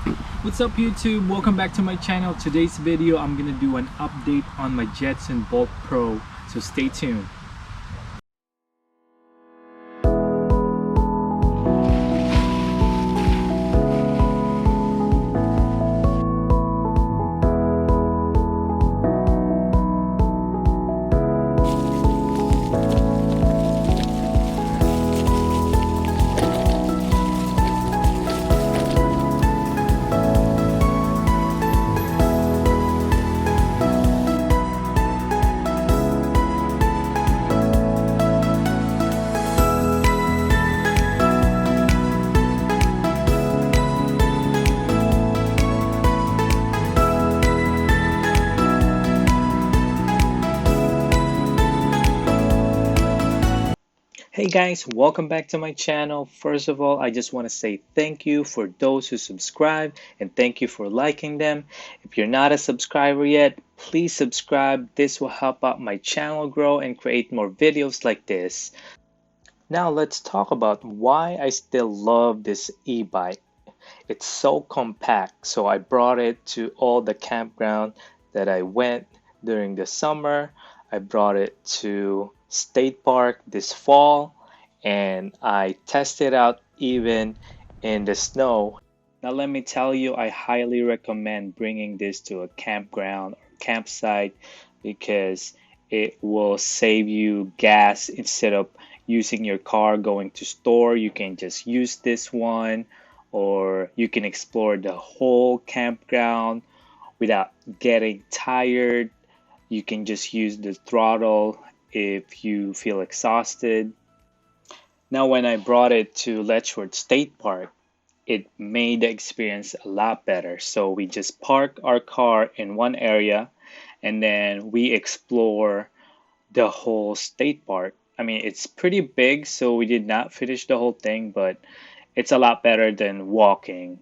What's up YouTube? Welcome back to my channel. Today's video I'm gonna do an update on my Jetson Bolt Pro, so stay tuned. Hey guys, welcome back to my channel. First of all, I just want to say thank you for those who subscribe and thank you for liking them. If you're not a subscriber yet, please subscribe. This will help out my channel grow and create more videos like this. Now let's talk about why I still love this e-bike. It's so compact, so I brought it to all the campground that I went during the summer. I brought it to State Park this fall, and I tested out even in the snow. Now let me tell you, I highly recommend bringing this to a campground or campsite because it will save you gas. Instead of using your car going to store, you can just use this one, or you can explore the whole campground without getting tired. You can just use the throttle if you feel exhausted. Now, when I brought it to Letchworth State Park, it made the experience a lot better. So we just park our car in one area and then we explore the whole state park. I mean, it's pretty big, so we did not finish the whole thing, but it's a lot better than walking.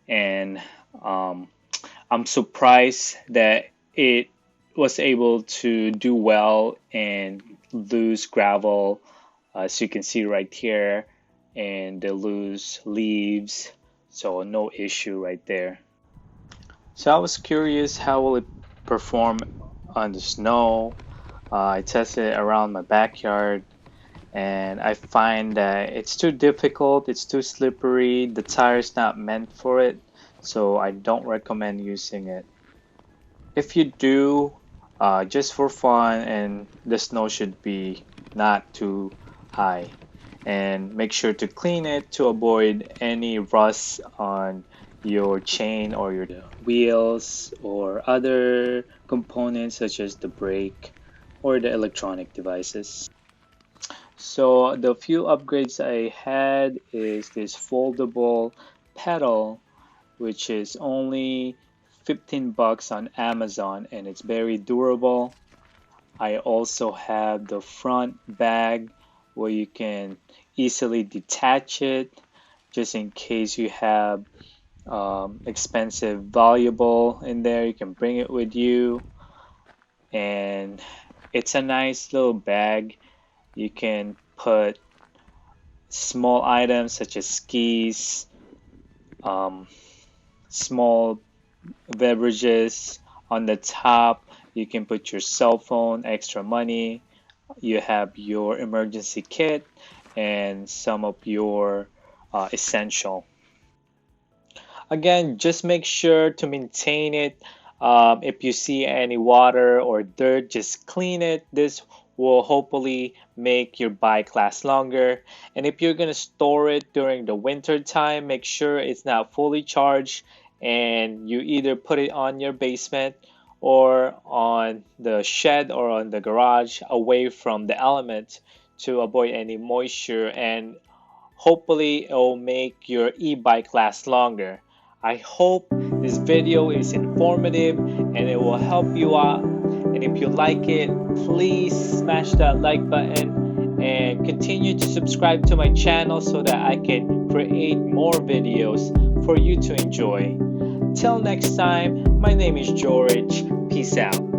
And I'm surprised that it was able to do well and lose gravel, as you can see right here, and the loose leaves, so no issue right there. So I was curious how will it perform on the snow. I tested it around my backyard and I find that it's too difficult, it's too slippery, the tire's not meant for it, so I don't recommend using it. If you do, just for fun, and the snow should be not too high. And make sure to clean it to avoid any rust on your chain or your wheels or other components such as the brake or the electronic devices. So the few upgrades I had is this foldable pedal, which is only 15 bucks on Amazon and it's very durable. I also have the front bag where you can easily detach it just in case you have expensive valuable in there. You can bring it with you, and it's a nice little bag. You can put small items such as skis, small beverages. On the top you can put your cell phone, extra money. You have your emergency kit and some of your essential. Again, just make sure to maintain it. If you see any water or dirt, just clean it. This will hopefully make your bike last longer. And if you're gonna store it during the winter time, make sure it's not fully charged and you either put it on your basement or on the shed or on the garage away from the elements to avoid any moisture, and hopefully it will make your e-bike last longer. I hope this video is informative and it will help you out. And if you like it, please smash that like button and continue to subscribe to my channel so that I can create more videos for you to enjoy. Till next time, my name is George. Peace out.